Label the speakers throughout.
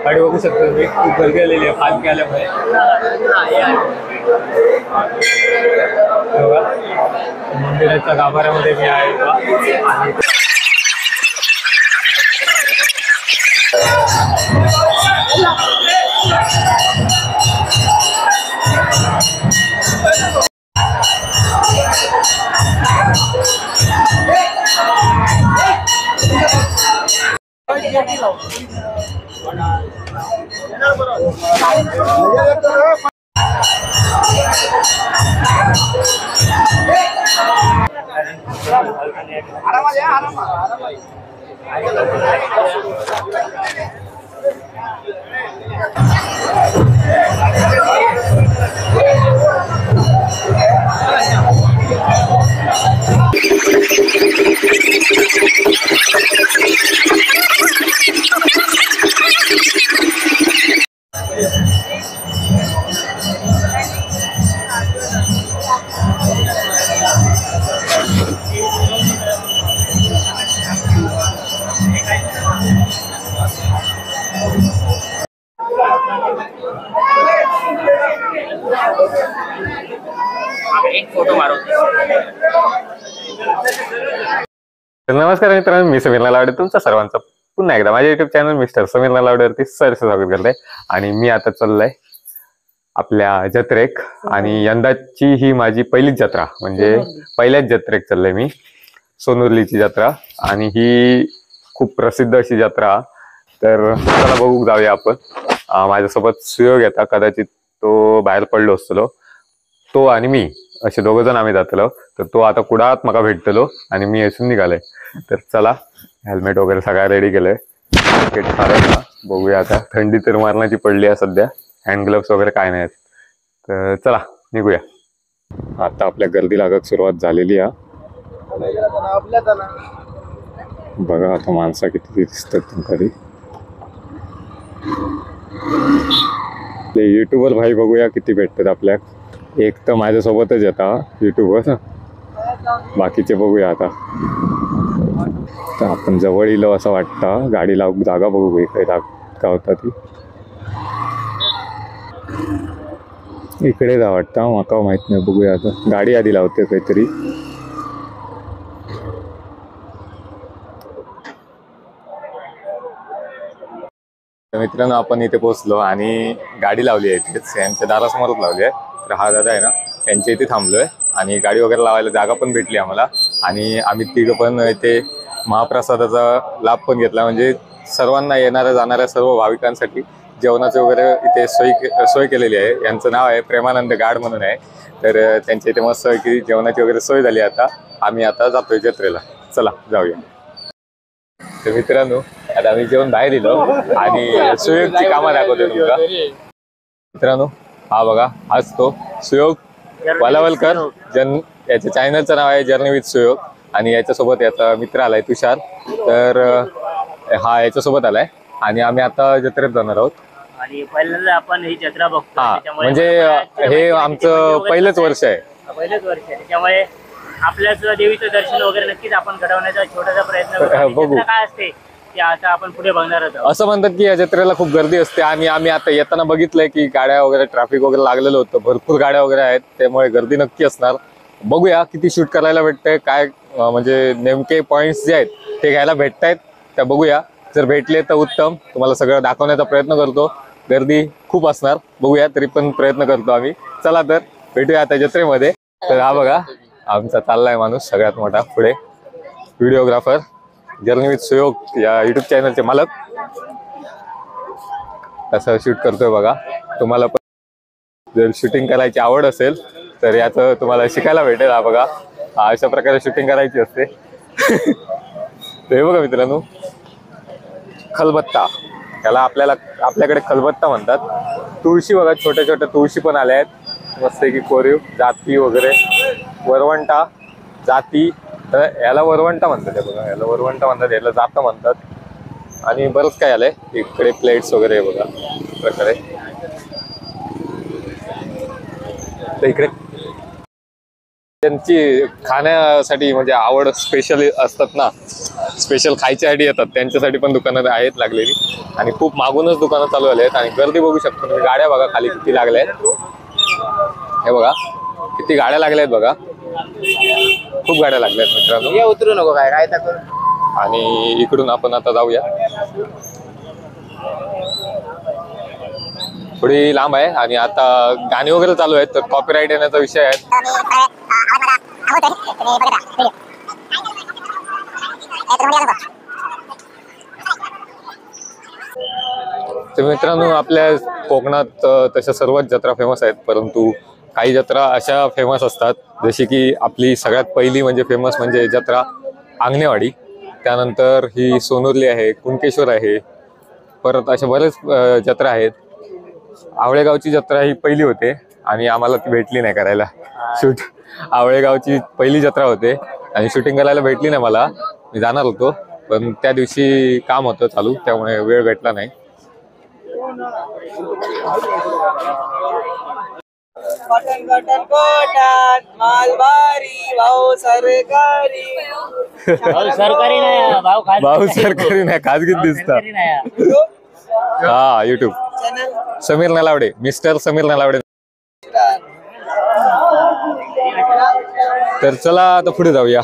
Speaker 1: गाडी बघू शकतो तुम्ही, खूप गर्दी आलेली आहे पालखी आल्यामुळे. बघा मंदिराच्या गाभाऱ्यामध्ये मी आहे आणि
Speaker 2: एक फोटो मारो.
Speaker 3: नमस्कार मित्रांनो, मी समीर नलावडे तुमचं सर्वांचं पुन्हा एकदा माझ्या युट्यूब चॅनल मिस्टर समीर नलावडेवरती सरसे स्वागत करतोय. आणि मी आता चाललोय आपल्या जत्रेक आणि यंदाची ही माझी पहिलीच जत्रा, म्हणजे पहिल्याच जत्रेक चाललोय मी. सोनुर्लीची जत्रा आणि ही खूप प्रसिद्ध अशी जत्रा. तर चला बघू जाऊया आपण. माझ्यासोबत सुयोग येता, कदाचित तो बाहेर पडलो असतो, तो आणि मी असे दोघ जण आम्ही जातलो. तर तो आता कुडात मला भेटतलो आणि मी असून निघालोय. तर चला हेल्मेट वगैरे सगळं रेडी केलंय. बघूया आता. थंडी तर मारण्याची पडली आहे सध्या, हँड ग्लोव्स वगैरे काय नाही. तर चला निघूया. आता आपल्या गर्दी लागत सुरुवात झालेली आहे. बघा आता माणसं किती दिसतात कधी. युट्यूबर भाई बघूया किती भेटतात आपल्या. एक तर माझ्यासोबतच येतात युट्यूबर, बाकीचे बघूया आता. तर आपण जवळ इलो असं वाटतं. गाडी लावून जागा बघू इकडे का होता ती. इकडे जा वाटतं, माका माहित नाही. बघूया आता. गाडी आधी लावते काहीतरी. मित्रांनो आपण इथे पोहोचलो आणि गाडी लावली आहे इथेच, यांच्या दारासमोरच लावली आहे. तर हा दादा आहे ना, त्यांच्या इथे थांबलोय आणि गाडी वगैरे लावायला जागा पण भेटली आम्हाला. आणि आम्ही तिघं पण इथे महाप्रसादाचा लाभ पण घेतला. म्हणजे सर्वांना येणाऱ्या जाणाऱ्या सर्व भाविकांसाठी जेवणाचे वगैरे इथे सोय केलेली आहे. यांचं नाव आहे प्रेमानंद गाड म्हणून आहे. तर त्यांच्या इथे मस्त की जेवणाची वगैरे सोय झाली. आता आम्ही आता जातोय जत्रेला. चला जाऊया. तर मित्रांनो आता आम्ही जेवण बाहेर दिलो आणि सुयोगची कामं दाखवतो तुमका. मित्रांनो हा बघा, हाच तो सुयोग वालावलकर. याच्या चॅनलचं नाव आहे जर्नी विथ सुयोग. आणि याच्यासोबत याचा मित्र आलाय तुषार. तर हा याच्यासोबत आलाय आणि आम्ही आता जत्रेत जाणार आहोत.
Speaker 2: आणि पहिल्यांदा आपण ही जत्रा बघतो.
Speaker 3: हा म्हणजे हे आमचं पहिलंच वर्ष आहे.
Speaker 2: त्याच्यामुळे आपल्याच देवीचं दर्शन वगैरे नक्कीच आपण घडवण्याचा छोटासा प्रयत्न
Speaker 3: बघू.
Speaker 2: काय असते ते आता आपण पुढे बघणार आहोत.
Speaker 3: असं म्हणतात की या जत्रेला खूप गर्दी असते आणि आम्ही आता येताना बघितलंय की गाड्या वगैरे ट्रॅफिक वगैरे लागलेलं होतं. भरपूर गाड्या वगैरे आहेत, त्यामुळे गर्दी नक्की असणार. बघूया किती शूट करायला भेटतंय, काय म्हणजे नेमके पॉइंट्स जे आहेत ते घ्यायला भेटतायत त्या बघूया. जर भेटले तर उत्तम, तुम्हाला सगळं दाखवण्याचा प्रयत्न करतो. गर्दी खूप असणार, बघूया, तरी पण प्रयत्न करतो आम्ही. चला तर भेटूया आता जत्रेमध्ये. तर हा बघा आमचा चाललाय माणूस सगळ्यात मोठा पुढे, व्हिडिओग्राफर, जर्नी विथ सुयोग या युट्यूब चॅनलचे मालक. असं शूट करतोय बघा. तुम्हाला पण जर शूटिंग करायची आवड असेल तर याचं तुम्हाला शिकायला भेटेल. हा बघा, अशा प्रकारे शूटिंग करायची असते. ते बघा मित्रांनो, खलबत्ता त्याला आपल्याकडे खलबत्ता म्हणतात. तुळशी बघा, छोट्या छोट्या तुळशी पण आल्या आहेत मस्त की कोरीव. जाती वगैरे, वरवंटा, जाती, तर याला वरवंटा म्हणतात. बघा याला वरवंटा म्हणतात, याला जातं म्हणतात. आणि बरंच काय आलंय इकडे, प्लेट्स वगैरे बघा प्रकारे. तर इकडे त्यांची खाण्यासाठी म्हणजे आवड स्पेशल असतात ना, स्पेशल खायच्यासाठी येतात त्यांच्यासाठी पण दुकानं आहेत लागलेली आणि खूप मागूनच दुकानं चालू झाली आहेत आणि गर्दी बघू शकतो तुम्ही. गाड्या बघा खाली किती लागल्या आहेत, हे बघा किती गाड्या लागल्या आहेत बघा, खूप गाड्या लागल्या आहेत मित्रांनो.
Speaker 2: उतरू नको काय काय टाकून.
Speaker 3: आणि इकडून आपण आता जाऊया, थोडी लांब आहे आणि आता गाणी वगैरे चालू आहेत तर कॉपीराईट येण्याचा विषय आहे. तर मित्रांनो आपल्या कोकणात तशा सर्वच जत्रा फेमस आहेत, परंतु काही जत्रा अशा फेमस असतात जशी की आपली सगळ्यात पहिली म्हणजे फेमस म्हणजे जत्रा आंगणेवाडी, त्यानंतर ही सोनुर्ली आहे, कुणकेश्वर आहे, परत अशा बरेच जत्रा आहेत. आवळेगावची जत्रा ही पहिली होते आणि आम्हाला ती भेटली नाही करायला शूट. आवळेगावची पहिली जत्रा होते आणि शूटिंग करायला भेटली नाही मला, मी जाणार होतो पण त्या दिवशी काम होतं चालू त्यामुळे वेळ भेटला नाही.
Speaker 2: सरकारी नाही
Speaker 3: भाऊ सरकारी नाही, खाजगीत दिसतात. हा युट्यूब समीर नलावडे, मिस्टर समीर नलावडे. तर चला आता पुढे जाऊया.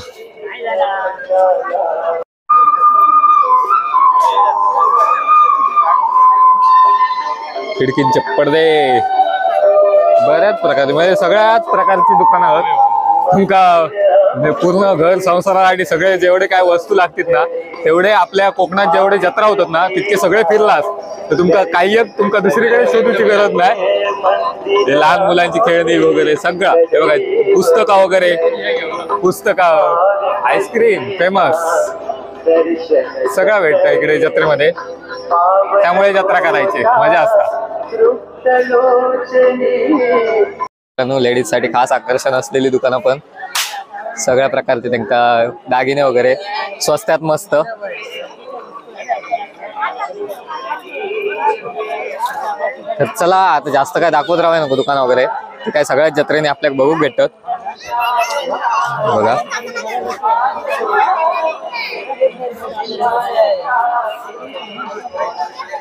Speaker 3: खिडकींचे पडदे बऱ्याच प्रकारचे म्हणजे सगळ्याच प्रकारची दुकानं आहेत. तुमका म्हणजे पूर्ण घर संसारासाठी सगळे जेवढे काय वस्तू लागतात ना तेवढे आपल्या कोकणात जेवढे जत्रा होतात ना तितके सगळे फिरलास तर तुमका काही एक तुमका दुसरीकडे शोधूची गरज नाही. हे लहान मुलांची खेळणी वगैरे सगळं, हे बघा पुस्तकं वगैरे, पुस्तकं, आईस्क्रीम फेमस सगळं भेटतं इकडे जत्रेमध्ये, त्यामुळे जत्रा करायची मजा असतात. लेडीज साठी खास आकर्षण असलेली दुकानं पण सगळ्या प्रकारचे त्यांना दागिने वगैरे स्वस्तात मस्त. तर चला आता जास्त काय दाखवत राहावं नको दुकान वगैरे, ते काय सगळ्याच जत्रेने आपल्याला बघू भेटतात बघा.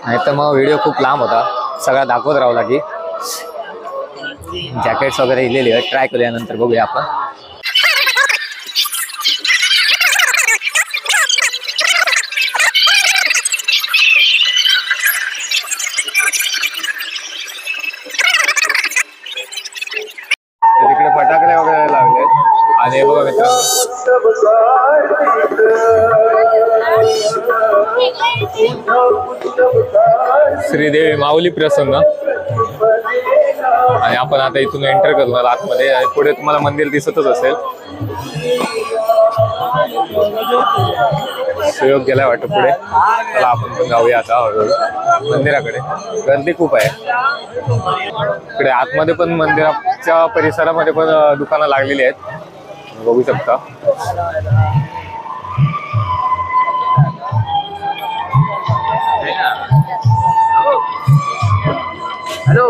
Speaker 3: नाही तर मग व्हिडिओ खूप लांब होता, सगळा दाखवत राहावं लागेल. जॅकेट्स वगैरे इलेली आहेत, ट्राय करूया नंतर बघूया आपण. तिकडे फटाकडे वगैरे लावले आणि हे बघा मित्रांनो श्रीदेवी माऊली प्रसन्न. आणि आपण आता इथून एंटर करणार आतमध्ये आणि पुढे तुम्हाला मंदिर दिसतच असेल. सुयोग गेला वाटतं पुढे, चला आपण पण जाऊया आता हळूहळू मंदिराकडे. गर्दी खूप आहे इकडे आतमध्ये पण, मंदिराच्या परिसरामध्ये पण दुकानं लागलेली आहेत बघू शकता.
Speaker 2: हॅलो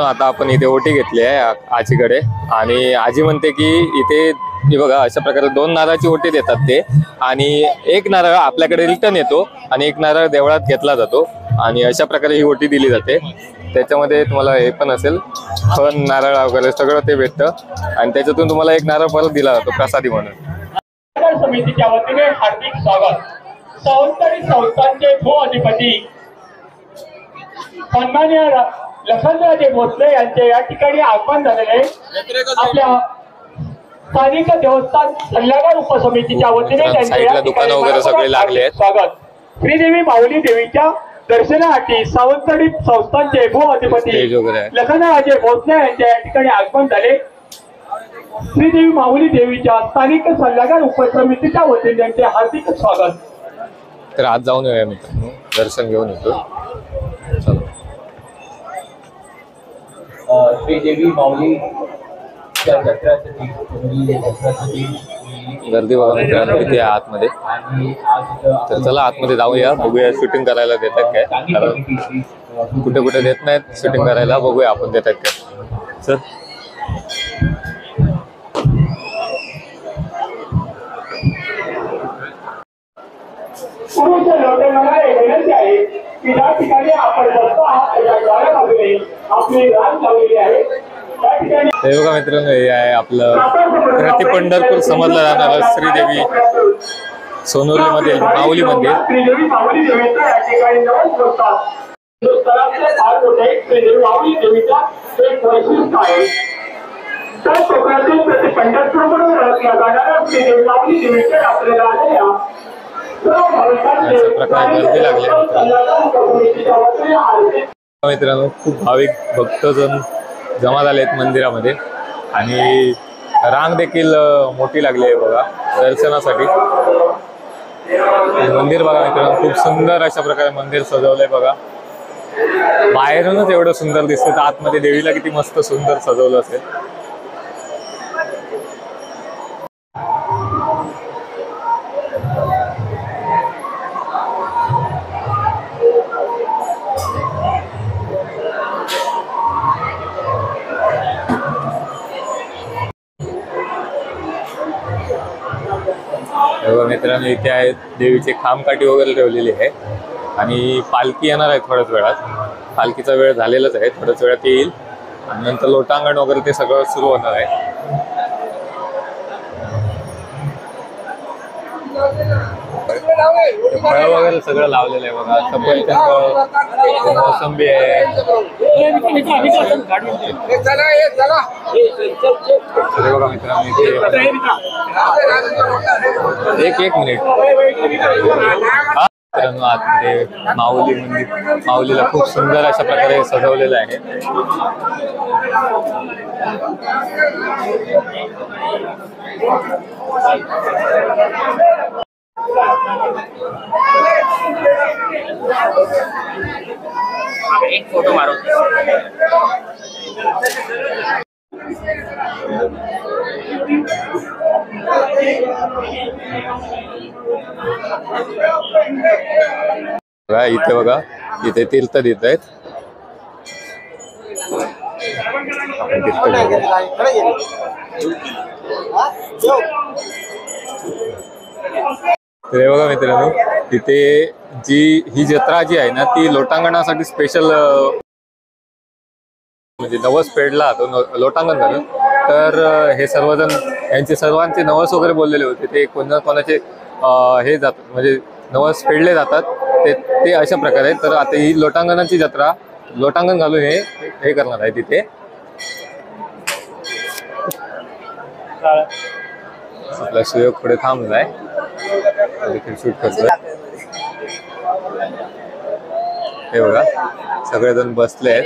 Speaker 3: आता आपण इथे ओटी घेतली आहे आजीकडे आणि आजी म्हणते की इथे हे बघा अशा प्रकारे 2 नारळाची ओटी देतात ते, आणि एक नारळ आपल्याकडे रिटर्न येतो आणि एक नारळ देवळात घेतला जातो आणि अशा प्रकारे ही ओटी दिली जाते. त्याच्यामध्ये तुम्हाला हे पण असेल फण नारळ वगैरे सगळं ते भेटतं आणि त्याच्यातून तुम्हाला एक नारळ परत दिला जातो प्रसादी म्हणून.
Speaker 4: समितीच्या वतीने हार्दिक स्वागत. सावंतवाडी संस्थांचे भूअधिपती सन्माननीय लखनराजे भोसले यांचे या ठिकाणी आगमन झालेले. आपल्या स्थानिक देवस्थान सल्लागार उपसमितीच्या वतीने
Speaker 3: साईडला दुकानं वगैरे सगळे लागले आहेत.
Speaker 4: स्वागत. श्रीदेवी माऊली देवीच्या दर्शनासाठी सावंतवाडी संस्थांचे भूअधिपती लखनराजे भोसले यांच्या या ठिकाणी आगमन झाले. श्रीदेवी माऊली देवीच्या स्थानिक सल्लागार उपसमितीच्या वतीने त्यांचे हार्दिक स्वागत.
Speaker 3: तर आज जाऊन येऊया मित्रांनो, दर्शन घेऊन येतो.
Speaker 5: श्रीदेवी माऊली
Speaker 3: गर्दी बघा मित्रांनो किती आहे आतमध्ये. तर चला आतमध्ये जाऊया, बघूया शूटिंग करायला देतात काय, कारण कुठे कुठे देत नाहीत शूटिंग करायला, बघूया आपण देत आहेत का. चल
Speaker 4: पुरुष लोकांना एक विनंती आहे की ज्या ठिकाणी आपण बसतो आहात त्या डाव्या बाजूने आपली रांग लावलेली आहे. त्या ठिकाणी
Speaker 3: हे बघा मित्रांनो, हे आहे आपलं प्रति पंढरपूर समजलं जाणारं श्रीदेवी सोनवलीमधील माऊली मंदिर.
Speaker 4: श्रीदेवी माऊली देवीचा या ठिकाणी नवस बसतात. हिंदुस्थानातले फार मोठे श्रीदेवी माऊली देवीचा एक वैशिष्ट्य आहे. तर कोकणातील प्रति पंढरपूरकडून ओळखल्या जाणाऱ्या श्रीदेवी माऊली देवीच्या यात्रेला आलेल्या
Speaker 3: अशा प्रकारे गर्दी लागली मित्रांनो. खूप भाविक भक्तजन जमा झाले आहेत मंदिरामध्ये आणि रांग देखील मोठी लागली आहे बघा दर्शनासाठी. मंदिर बघा मित्रांनो, खूप सुंदर अशा प्रकारे मंदिर सजवलंय बघा. बाहेरूनच एवढं सुंदर दिसतं, तर आतमध्ये देवीला किती मस्त सुंदर सजवलं असेल. मित्रांनो, इथे आहेत देवीचे खामकाठी वगैरे ठेवलेली आहे आणि पालखी येणार आहे थोड्याच वेळात. पालखीचा वेळ झालेलाच आहे, थोड्याच वेळात येईल आणि नंतर लोटांगण वगैरे ते सगळं सुरू होणार आहे. फळं वगैरे सगळं लावलेलं आहे बघा. सफरचंद, मोसंबी आहे. अरे बघा मित्रांनो, एक मिनिट. मित्रांनो, आतमध्ये माऊली मंदिर, माऊलीला खूप सुंदर अशा प्रकारे सजवलेलं आहे.
Speaker 2: एक फोटो मारो.
Speaker 3: इथे बघा, इथे तीर्थ देत आहेत. तर बघा मित्रांनो, तिथे ही जत्रा जी आहे ना, ती लोटांगणासाठी स्पेशल म्हणजे नवस पेडला लोटांगण झालं. तर हे सर्वजण यांचे सर्वांचे नवस वगैरे बोललेले होते. ते कोणाचे हे जातात म्हणजे नवस फेडले जातात ते अशा प्रकारे. तर आता ही लोटांगणाची जत्रा लोटांगण घालून हे करणार आहे तिथे. आपला सुयोग पुढे थांबलाय, देखील शूट करतोय. हे बघा, सगळेजण बसले आहेत.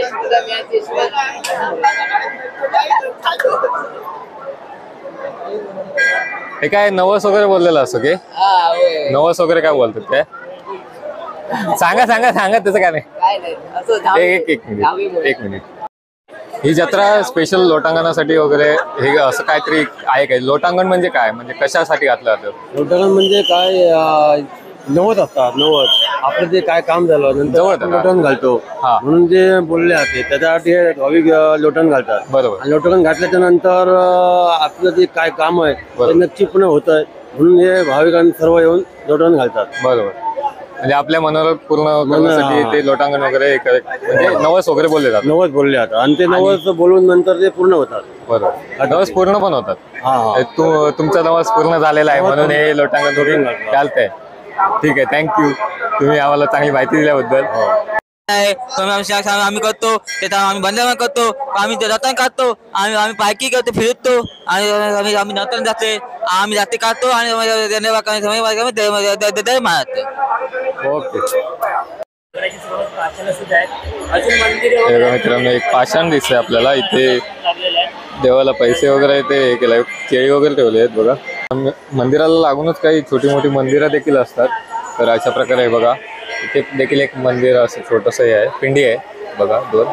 Speaker 3: हे काय नवस वगैरे बोललेलं असं की नवस वगैरे काय बोलतात काय? सांगा त्याचं काय नाही. एक मिनिट. ही जत्रा स्पेशल लोटांगणासाठी वगैरे हे असं काहीतरी आहे काय? लोटांगण म्हणजे काय, म्हणजे कशासाठी घातलं जातं?
Speaker 5: लोटांगण म्हणजे काय, नवस असतात. नवस आपलं जे काय काम झालं नंतर लोटण घालतो म्हणून जे बोलले जाते त्याच्यासाठी भाविक लोटण घालतात.
Speaker 3: बरोबर.
Speaker 5: आणि लोटण घातल्याच्या नंतर आपलं जे काय काम आहे ते नक्की पूर्ण होत आहे म्हणून हे भाविकांनी सर्व येऊन लोटण घालतात.
Speaker 3: बरोबर. म्हणजे आपल्या मनोरथ पूर्ण करण्यासाठी ते लोटांगण वगैरे म्हणजे नवस वगैरे बोलले जातात.
Speaker 5: नवस बोलले जातात आणि ते नवस बोलून नंतर ते पूर्ण होतात.
Speaker 3: बरोबर. नवस पूर्ण पण होतात. तुमचा नवस पूर्ण झालेला आहे म्हणून हे लोटांगण थोडी चालतंय. ठीक आहे, थँक्यू. तुम्ही आम्हाला चांगली माहिती दिल्याबद्दल.
Speaker 6: आम्ही करतो ते आम्ही बंधन करतो, आम्ही रतन काढतो, आम्ही पायकी करतो, फिरतो आणि आम्ही नतन जाते, आम्ही जाते काढतो आणि
Speaker 3: ओके.
Speaker 2: अजून मंदिर
Speaker 3: मित्रांनो, एक पाषाण दिसतंय आपल्याला इथे. देवाला पैसे वगैरे ते हे केलंय, केळी वगैरे ठेवले आहेत बघा. मंदिराला लागूनच काही छोटी मोठी मंदिरं देखील असतात. तर अशा प्रकारे आहे बघा. इथे देखील एक मंदिर असं छोटंसं हे आहे, पिंडी आहे बघा 2.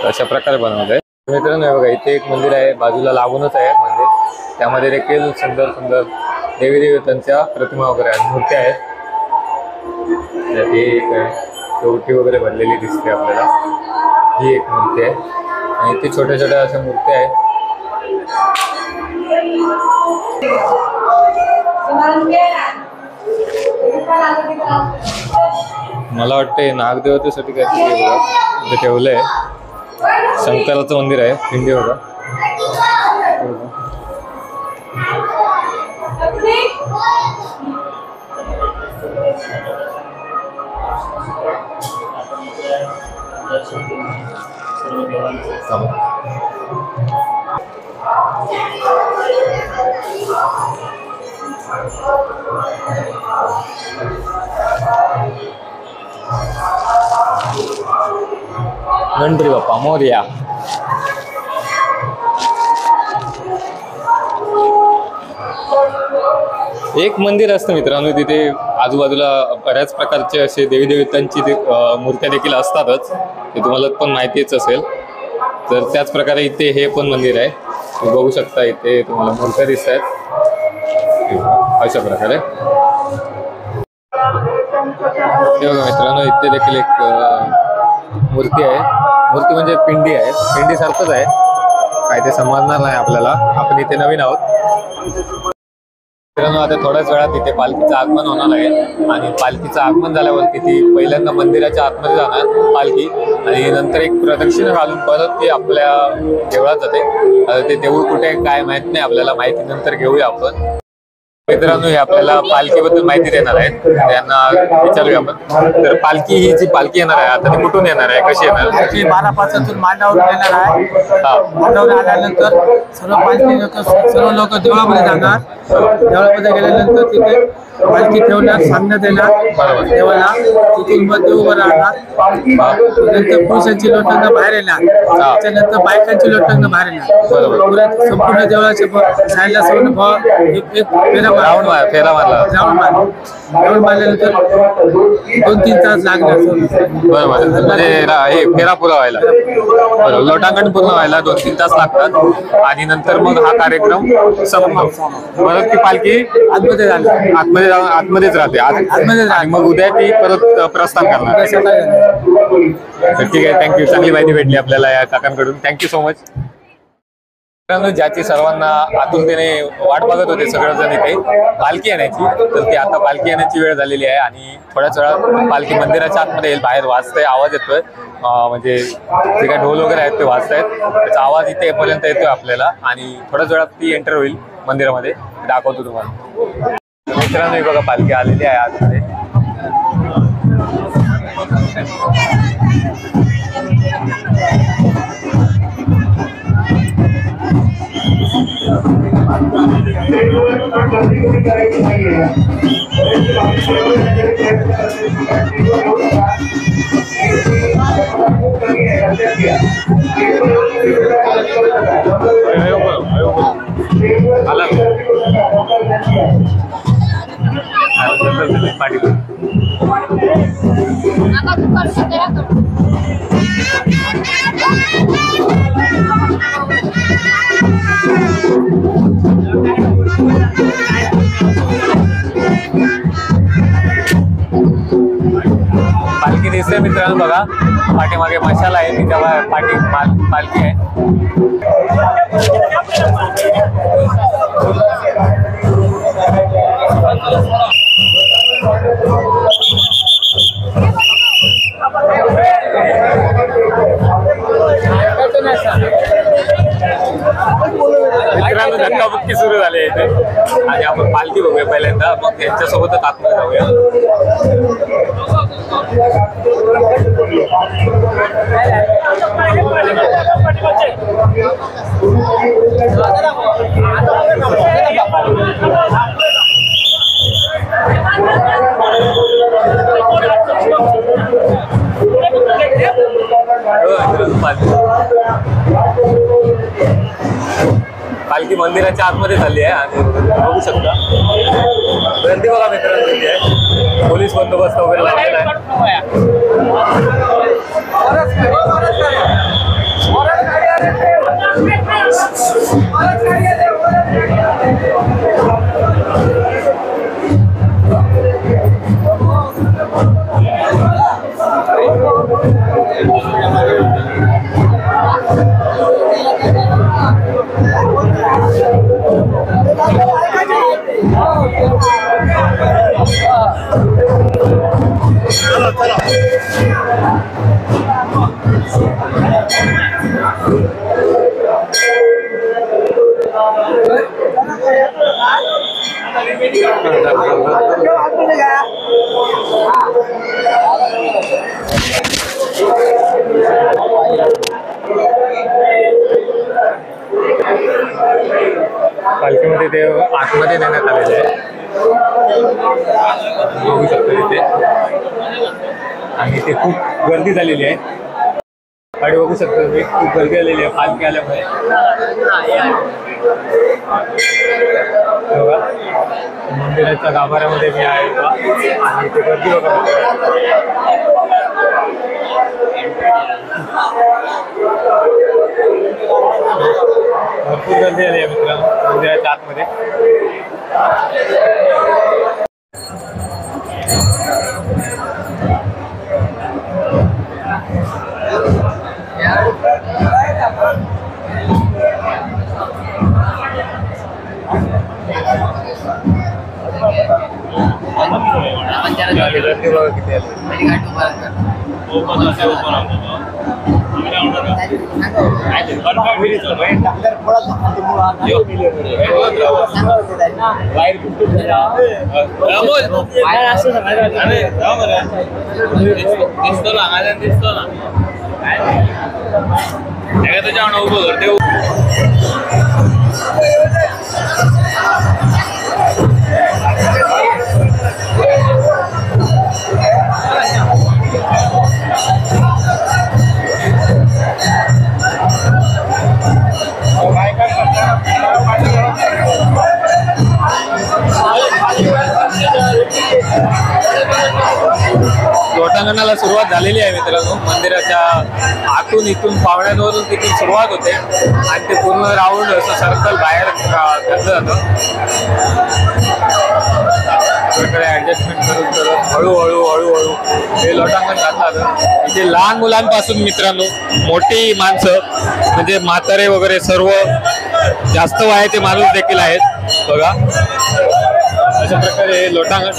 Speaker 3: अशा प्रकारे बनवत आहे मित्रांनो. बघा, इथे एक मंदिर आहे, बाजूला लागूनच आहे मंदिर. त्यामध्ये देखील सुंदर सुंदर देवी देवतांच्या प्रतिमा वगैरे आहेत, मूर्त्या आहेत. त्यात हे एक आहे, चौथी वगैरे भरलेली दिसते आपल्याला. ही एक मूर्ती आहे आणि इथे छोट्या छोट्या अशा मूर्त्या आहेत. मला वाटतं नागदेवतेसाठी काहीतरी बघा इथे ठेवलंय. शंकराचं मंदिर आहे पिंडी बघा. गणपती बाप्पा मोरया. एक मंदिर असतं मित्रांनो तिथे आजूबाजूला बऱ्याच प्रकारचे असे देवी देवतांची मूर्त्या देखील असतातच, ते तुम्हाला पण माहितीच असेल. तर त्याच प्रकारे इथे हे पण मंदिर आहे. तुम्ही बघू शकता इथे तुम्हाला मूर्त्या दिसत आहेत अशा प्रकारे. हे बघा मित्रांनो इथे देखील एक मूर्ती आहे. मूर्ती म्हणजे पिंडी आहे, पिंडी सारखंच आहे. काय ते समजणार नाही आपल्याला, आपण इथे नवीन आहोत. मित्रांनो आता थोड्याच वेळात तिथे पालखीचं आगमन होणार आहे आणि पालखीचं आगमन झाल्यावरती ती पहिल्यांदा मंदिराच्या आतमध्ये जाणार पालखी आणि नंतर एक प्रदक्षिणा घालून परत ती आपल्या देवळात जाते. आता ते देऊळ कुठे आहे काय माहित नाही आपल्याला, माहिती नंतर घेऊया आपण. मित्रांनो हे आपल्याला पालखीबद्दल माहिती देणार आहेत, त्यांना विचारूया आपण. तर पालखी ही जी पालखी येणार आहे आता ती कुठून येणार आहे, कशी येणार?
Speaker 5: ती 12 पासून मांडावर येणार आहे. मांडावर आल्यानंतर सर्व लोक देवळामध्ये जाणार. देवळामध्ये गेल्यानंतर तिथे पालखी ठेवणार, सांगण्यात येणार देवाला. तिथून मग देव उभं राहणार. नंतर पुरुषांची लोटांना बाहेर येणार, त्याच्यानंतर बायकांची लोटांना बाहेर येणार. संपूर्ण देवळाच्या साईडला एक
Speaker 3: फेरा मारला.
Speaker 5: राऊंड मारल्यानंतर 2-3 तास लागणार.
Speaker 3: बरोबर, म्हणजे हे फेरा पुरा व्हायला, बरोबर, लोटांकन पूर्ण व्हायला 2-3 तास लागतात आणि नंतर मग हा कार्यक्रम संपतो. परत ती पालखी आतमध्येच राहते आणि मग उद्या ती परत प्रस्थान करणार. तर ठीक आहे, थँक्यू. चांगली माहिती भेटली आपल्याला या काकांकडून, थँक्यू सो मच. ज्याची सर्वांना आतुरतेने वाट बघत होते सगळेजण इथे पालखी येण्याची, तर ती आता पालखी येण्याची वेळ झालेली आहे आणि थोड्याच वेळात पालखी मंदिराच्या आतमध्ये येईल. बाहेर वाजतंय, आवाज येतोय, म्हणजे जे काही ढोल वगैरे आहेत ते वाजतायत, त्याचा आवाज इथे येईपर्यंत येतोय आपल्याला आणि थोड्याच वेळात ती एंटर होईल मंदिरामध्ये. दाखवतो तुम्हाला. मित्रांनो ही बघा पालखी आलेली आहे आतमध्ये. पालखी दिसते मित्रांनो बघा, पाठीमागे मशाल आहे, तिच्या पाठी पालखी आहे. मित्रांनो धक्काबुक्की सुरू झाली इथे आणि आपण पालखी बघूया पहिल्यांदा, मग त्यांच्यासोबतच आतमध्ये जाऊया. पालखी मंदिराच्या आतमध्ये झाली आहे आणि बघू शकता गर्दी बघा मित्रांनो, पोलीस बंदोबस्त वगैरे लावलेला आहे. पालखीमध्ये ते आतमध्ये नेण्यात आलेले आहे, बघू शकतो इथे. आणि ते खूप गर्दी झालेली आहे. गाडी बघू शकतो तुम्ही, खूप गर्दी आलेली आहे पालखी आल्यामुळे. बघा, मंदिराच्या गाभाऱ्यामध्ये मी आहे बघा. आणि ते गर्दी बघा, भरपूर गर्दी आली आहे मित्रांनो मंदिराच्या आतमध्ये. गर्दी बघा किती आली. लोटांगणाला सुरुवात झालेली आहे मित्रांनो. मंदिराच्या आतून इथून पावण्यावरून तिथून सुरुवात होते आणि ते पूर्ण राऊंड असं सर्कल बाहेर घेतलं जातं. सगळीकडे ऍडजस्टमेंट करून करत हळूहळू हे लोटांगण घातलं जातं. इथे लहान मुलांपासून मित्रांनो मोठी माणसं म्हणजे म्हातारे वगैरे सर्व जास्त वयाचे माणूस देखील आहेत बघा. अशा प्रकारे हे लोटांगण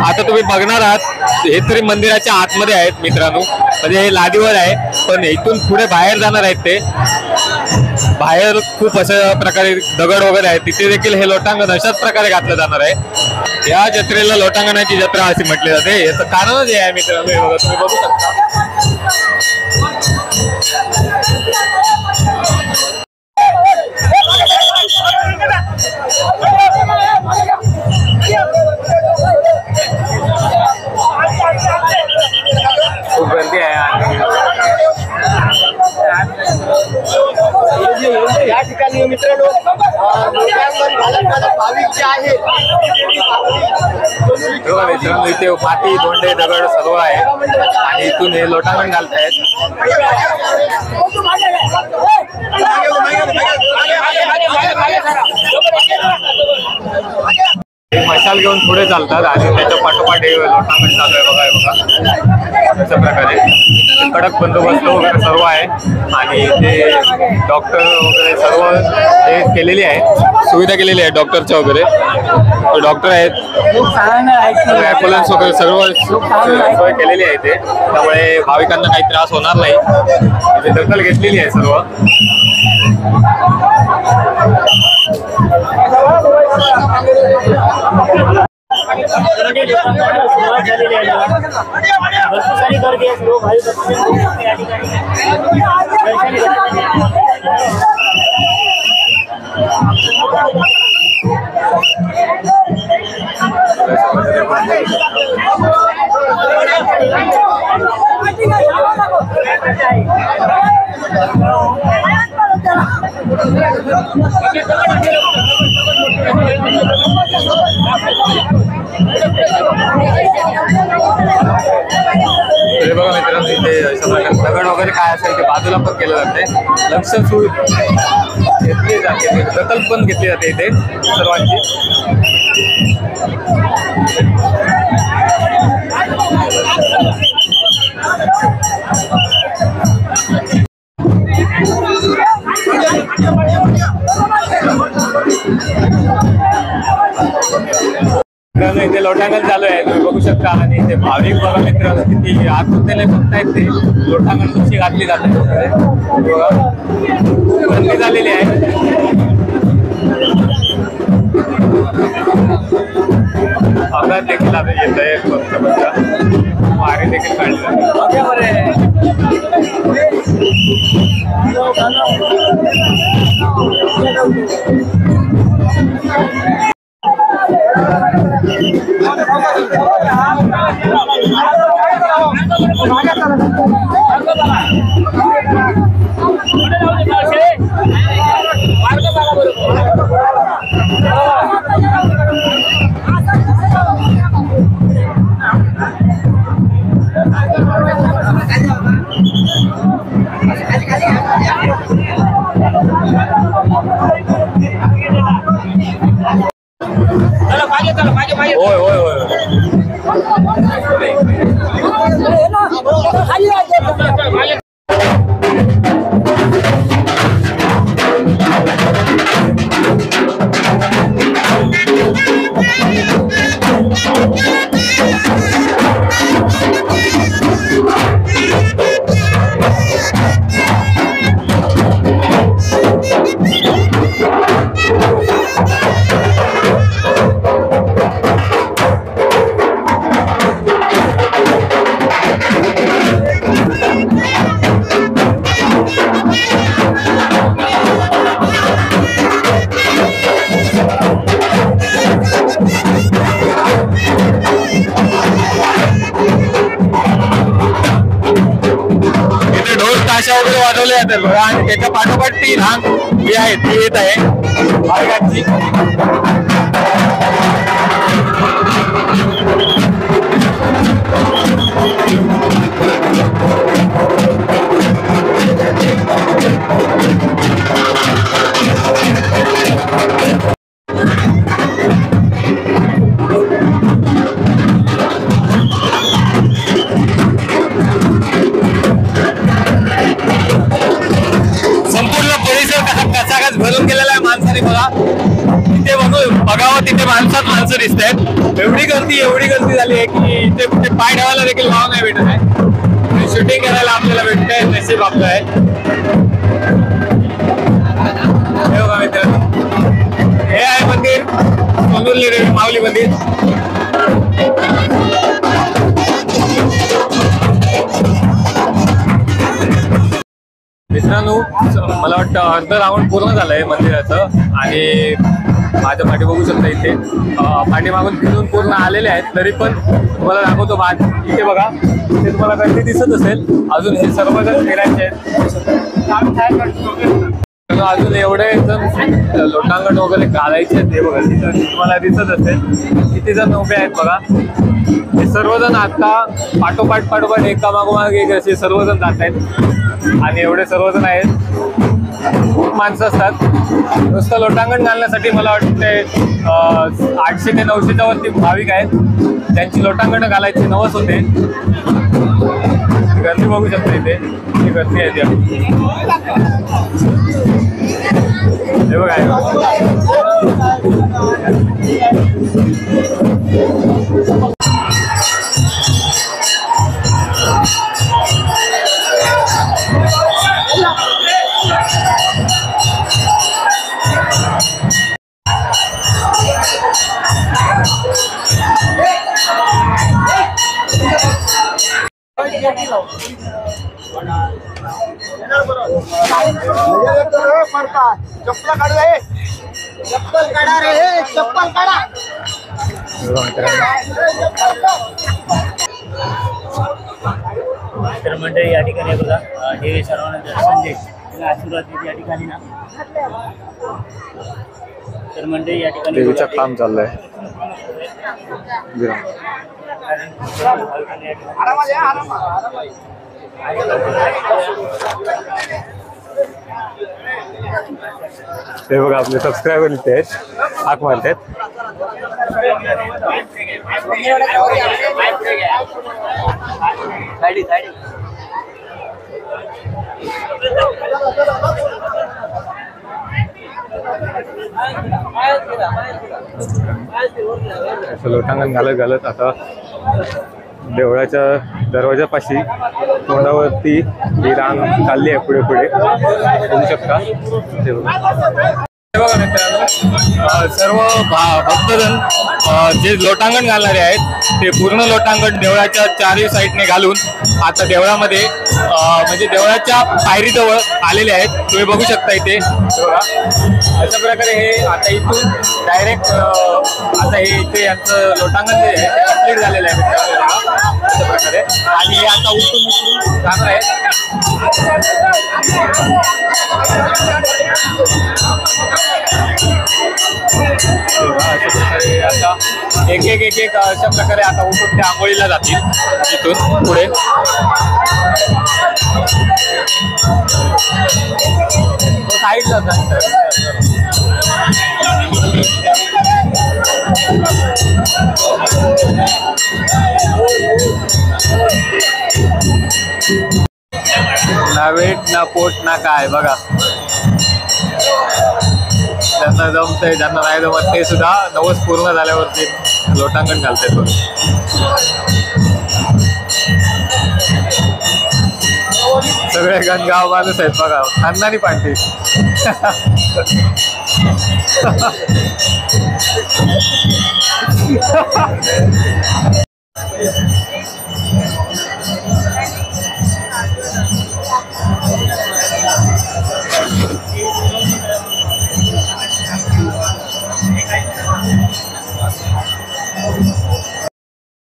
Speaker 3: आता तुम्ही बघणार आहात. हे तरी मंदिराच्या आतमध्ये आहेत मित्रांनो, म्हणजे हे लादीवर आहे, पण इथून पुढे बाहेर जाणार आहेत. ते बाहेर खूप अशा प्रकारे दगड वगैरे आहेत, तिथे देखील हे लोटांगण अशाच प्रकारे घातलं जाणार आहे. या जत्रेला लोटांगणाची जत्रा अशी म्हटली जाते. याचं कारणच हे आहे मित्रांनो, हे बघा तुम्ही बघू शकता. खूप गर्दी आहे
Speaker 5: या ठिकाणी मित्रांनो भाविक जे आहेत
Speaker 3: मित्रांनो इथे माती धोंडे दगड सर्व आहे आणि इथून हे लोटांगण घालतायत. मशाल घेऊन पुढे चालतात आणि त्याच्या पाठोपाठ हे लोटांगण चालू आहे बघा. बघा अशा प्रकारे कडक बंदोबस्त वगैरे सर्व आहे आणि ते डॉक्टर वगैरे सर्व हे केलेली आहे, सुविधा केलेली आहे डॉक्टरच्या वगैरे. डॉक्टर आहेत, ॲम्ब्युलन्स वगैरे सर्व सोय केलेली आहे ते, त्यामुळे भाविकांना काही त्रास होणार नाही. इथे दखल घेतलेली आहे सर्व.
Speaker 2: सुरुवात झालेली आहे. भरपूर सारी गर्दी आहे. सर्व भाविक या ठिकाणी दर्शन घेतात.
Speaker 3: हे बघा मित्रांनो इथे अशा प्रकारे दगड वगैरे काय असेल ते बाजूला पण केलं जाते. लक्ष घेतली जाते, दखल पण घेतली जाते इथे सर्वांची. आमचं इथे लोटांगण चालू आहे, तुम्ही बघू शकता. आणि इथे भाविक बघा मित्रांनो किती आतुरतेने बघतायत ते लोटांगण कशी घातली जाते. बघा खूप गर्दी झालेली आहे. अपघात देखील आता येत आहे, वारे देखील काढले. होय होय होय वगैरे वाजवले जातात बघा. आणि त्याच्या पाठोपाठ ती रांग जी आहे ती येत आहे भाविकांची. भरून गेलेला आहे माणसाने बघा. तिथे बघावं तिथे माणसं दिसत आहेत. एवढी गर्दी झाली आहे की इथे कुठे पाय ठेवायला देखील भाव नाही भेटत आहे. शूटिंग करायला आपल्याला भेटतंय, नशीब आपलं आहे. हे बघा मित्रांनो, हे आहे मंदिर सोनुर्ली देवी माऊली मंदिर. मित्रांनो मला वाटतं अर्ध राऊंड पूर्ण झालंय मंदिराचं. आणि माझ्या पाठी बघू शकता इथे पाठीमागून फिरून पूर्ण आलेले आहेत. तरी पण तुम्हाला दाखवतो इथे बघा, इथे तुम्हाला गर्दी दिसत असेल. अजून हे सर्वजण फिरायचे आहेत. अजून एवढे जण लोटांगण वगैरे घालायचे आहेत. हे बघा तिथं तुम्हाला दिसत असेल किती जण उभे आहेत बघा. हे सर्वजण आता पाठोपाठ एका मागोमाग एक असे सर्वजण जात आहेत. आणि एवढे सर्वजण आहेत, खूप माणसं असतात. नुसतं लोटांगण घालण्यासाठी मला वाटते 800 ते 900च्या वरती भाविक आहेत. त्यांची लोटांगण घालायची नवस होते. गर्दी बघू शकता इथे किती गर्दी आहे. हे बघा
Speaker 2: चप्पल काढू रे, चप्पल काढा रे, चप्पल काढा. तर मंडळी या ठिकाणी बघा, हे सर्वांना संजय आशीर्वाद देते या ठिकाणी ना. तर मंडळी या ठिकाणी
Speaker 3: देवीचं काम चाललंय. ते बघा आपले सबस्क्रायबर इथे आहेत, हाक मारतात. असं लोटांगण घालत घालत आता देवळाच्या दरवाजापाशी तोंडावरती ही रांग चालली आहे पुढे पुढे बघू शकता. बघा मित्रांनो, सर्व भक्तजण जे लोटांगण घालणारे आहेत ते पूर्ण लोटांगण देवळाच्या चारही साईडने घालून आता देवळामध्ये म्हणजे देवळाच्या पायरीजवळ आलेले आहेत. तुम्ही बघू शकता इथे बघा. अशा प्रकारे हे आता इथून डायरेक्ट आता हे इथे यांचं लोटांगण जे आहे ते कम्प्लीट झालेलं आहे मित्रांनो अशा प्रकारे. आणि हे आता उठून जाणार आहेत. अशा प्रकारे आता एक एक अशा प्रकारे आता उठून ते आंघोळीला जातील इथून पुढे. साईडला ना वेट ना पोट ना काय बघा. ज्यांना जमतंय ज्यांना नाही जमत ते सुद्धा नवस पूर्ण झाल्यावरती लोटांगण घालतात बघ. सगळे गणगाव माणूस आहेत बघा, खानदानी पांढरी.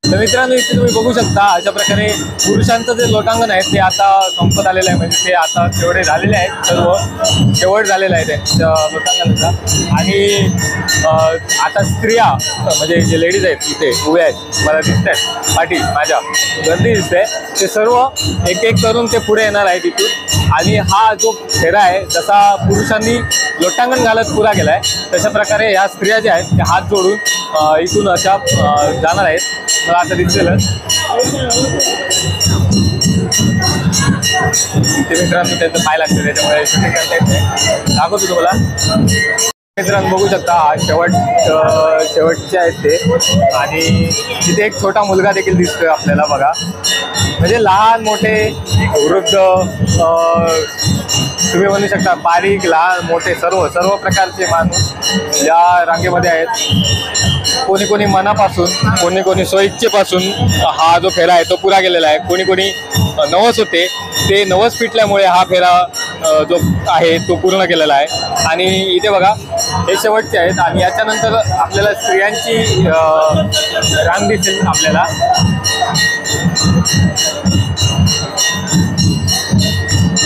Speaker 3: तर मित्रांनो इथे तुम्ही बघू शकता अशा प्रकारे पुरुषांचं जे लोटांगण आहे ते आता संपत आलेलं आहे. म्हणजे ते आता तेवढे झालेले आहेत, सर्व शेवट झालेलं आहे त्यांच्या लोटांगणाचा. आणि आता स्त्रिया म्हणजे जे लेडीज आहेत इथे उभ्या आहेत मला दिसत आहेत पाठी माझ्या गर्दी दिसते, ते सर्व एक एक करून ते पुढे येणार आहेत इथून. आणि हा जो फेरा आहे जसा पुरुषांनी लोटांगण घालत पुरा केला आहे तशा प्रकारे ह्या स्त्रिया ज्या आहेत त्या हात जोडून इथून अशा जाणार आहेत. मला आता दिसेलच ते मित्रांनो त्यांचं पाय लागतं त्याच्यामुळे शूटिंग करता येत नाही. दाखवतो तुम्हाला. मित्रांनो बघू शकता हा शेवटचे आहेत ते. आणि तिथे एक छोटा मुलगा देखील दिसतोय आपल्याला बघा. म्हणजे लहान मोठे वृद्ध तुम्ही म्हणू शकता बारीक लहान मोठे सर्व प्रकारचे माणूस या रांगेमध्ये आहेत. कोणी कोणी मनापासून कोणी स्वइच्छेपासून हा जो फेरा आहे तो पुरा केलेला आहे. कोणी नवस होते ते नवस फिटल्यामुळे हा फेरा जो आहे तो पूर्ण केलेला आहे. आणि इथे बघा हे शेवटचे आहेत. आणि याच्यानंतर आपल्याला स्त्रियांची रांग दिसेल आपल्याला.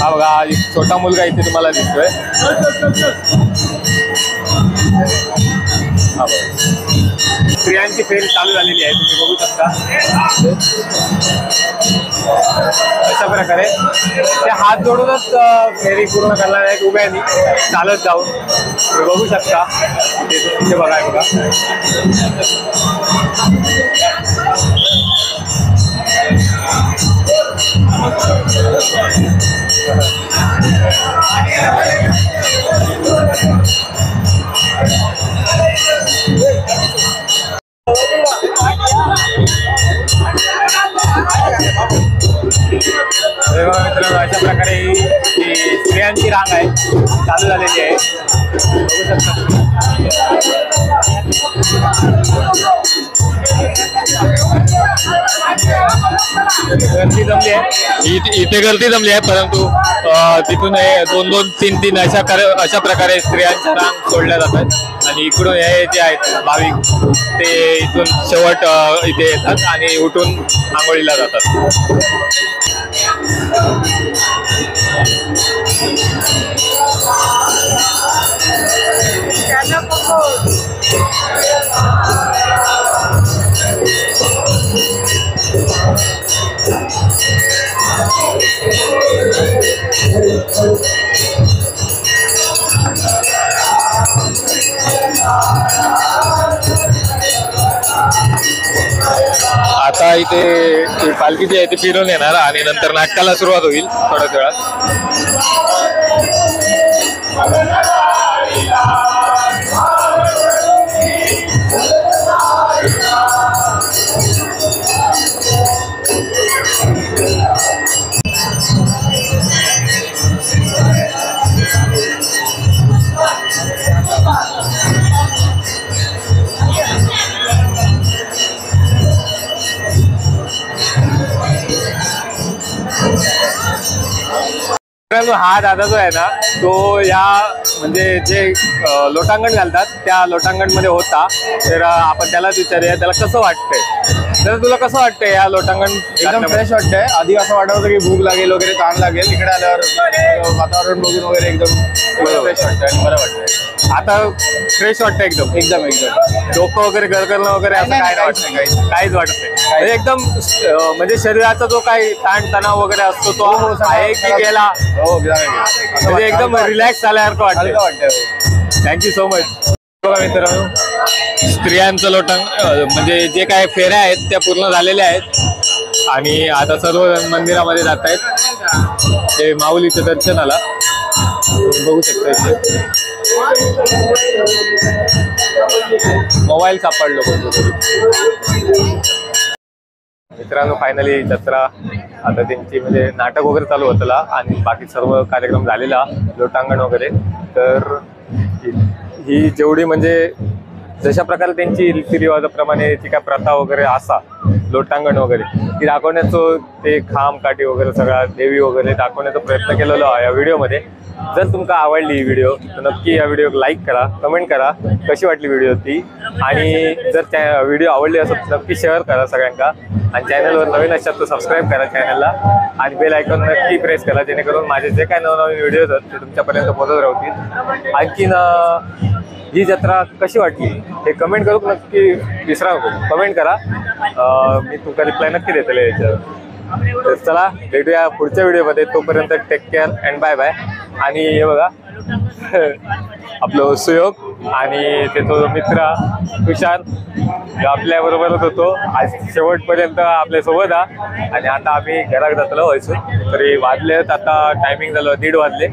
Speaker 3: हा बघा एक छोटा मुलगा इथे तुम्हाला दिसतोय. हा बघा स्त्रियांची फेरी चालू झालेली आहे तुम्ही बघू शकता. अशा प्रकारे ते हात जोडूनच फेरी पूर्ण करणार आहेत उभ्यानी चालत जाऊन. तुम्ही बघू शकता तिथे बघा मित्रांनो अशा प्रकारे ही स्त्रियांची रांग आहे चालू झालेली आहे बघू शकता. गर्दी जमली आहे इथे गर्दी जमली आहे परंतु तिथून 2-2, 3-3 अशा प्रकारे स्त्रियांच्या रांग सोडल्या जातात. आणि इकडून हे जे आहेत भाविक ते इथून शेवट इथे येतात आणि उठून आंघोळीला जातात. आता इथे पालखी जी आहे ती फिरून येणार आणि नंतर नाटकाला सुरुवात होईल थोड्याच वेळात. मित्रांनो हा दादा जो आहे ना तो या म्हणजे जे लोटांगण घालतात त्या लोटांगण मध्ये होता, तर आपण त्यालाच विचारूया त्याला कसं वाटतंय. तर तुला कसं वाटतंय या लोटांगण?
Speaker 7: एकदम फ्रेश वाटतंय. आधी असं वाटत होतं की भूक लागेल वगैरे, ताण लागेल. इकडे आल्यावर वातावरण बघून वगैरे एकदम फ्रेश वाटतंय आणि बरं वाटतंय.
Speaker 3: आता फ्रेश वाटतं एकदम
Speaker 7: एकदम
Speaker 3: डोकं वगैरे गरगरणं वगैरे असं काय नाही वाटत, काहीच वाटत नाही. म्हणजे एकदम म्हणजे शरीराचा जो काही ताण तणाव वगैरे असतो तो आहे की गेला,
Speaker 7: हो
Speaker 3: म्हणजे एकदम रिलॅक्स झाल्यासारखं वाटतं. Thank you so much. बघा मित्रांनो, स्त्रियांचं लोटांगण म्हणजे जे काय फेऱ्या आहेत त्या पूर्ण झालेल्या आहेत आणि आता सर्व मंदिरामध्ये जात आहेत ते माऊलीच्या दर्शनाला. बघू शकता इथे मोबाईल सापडलो कोणतं. मित्रांनो फायनली जत्रा आता त्यांची म्हणजे नाटक वगैरे चालू होतं आणि बाकी सर्व कार्यक्रम झालेला लोटांगण वगैरे. तर ही जेवढी म्हणजे जशा प्रकारे त्यांची रीतिरिवाजाप्रमाणे जी काय प्रथा वगैरे असा लोटांगण वगैरे ती दाखवण्याचं ते खांब काठी वगैरे सगळा देवी वगैरे दाखवण्याचा प्रयत्न केलेला आहे या व्हिडिओमध्ये. जर तुमका आवडली ही व्हिडिओ तर नक्की या व्हिडिओ लाईक करा, कमेंट करा कशी वाटली व्हिडिओ ती, आणि जर त्या व्हिडिओ आवडली असेल तर नक्की शेअर करा सगळ्यांना, आणि चॅनलवर नवीन असाल तर सबस्क्राईब करा चॅनलला आणि बेल आयकॉन नक्की प्रेस करा जेणेकरून माझे जे काय नवनवीन व्हिडिओज आहेत ते तुमच्यापर्यंत पोहोचत राहतील. आणखीन ही जत्रा कशी वाटली हे कमेंट करू नक्की विसरा नको, कमेंट करा. मी तुमचा रिप्लाय नक्की देतले याच्यावर. तर चला भेटूया पुढच्या व्हिडिओमध्ये. तोपर्यंत take care and bye bye. आणि हे बघा आपलं सुयोग आणि त्याचा मित्र तुषार आपल्याबरोबरच होतो आज शेवटपर्यंत आपल्यासोबत आणि आता आम्ही घरात जातलो व्हायचो. तरी वाजलेत आता टायमिंग झालं 1:30 वाजले.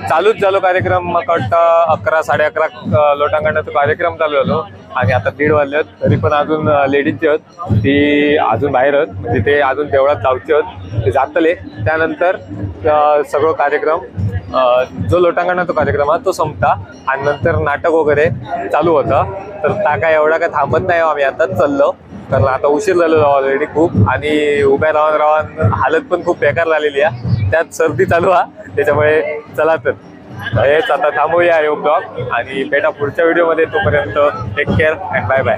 Speaker 3: चालूच झालो कार्यक्रम, मग वाटतं 11 11:30 लोटांगणाचा कार्यक्रम चालू झालो आणि आता 1:30 वाजलेत. तरी पण अजून लेडीजचे आहेत ती अजून बाहेर आहेत, म्हणजे ते अजून तेवढाच जाऊचे आहेत ते जातले. त्यानंतर सगळं कार्यक्रम जो लोटांगणाचा कार्यक्रम आहे तो संपता आणि नंतर नाटक वगैरे चालू होतं. तर त्या काय एवढा काय थांबत नाही आम्ही आताच चाललो, कारण आता उशीर झालेलो ऑलरेडी खूप आणि उभ्या राहून हालत पण खूप बेकार झालेली आहे, त्यात सर्दी चालू आहे. त्याच्यामुळे चला तर हेच आता थांबूया हे ब्लॉग आणि भेटा पुढच्या व्हिडिओमध्ये. तोपर्यंत take care and bye bye.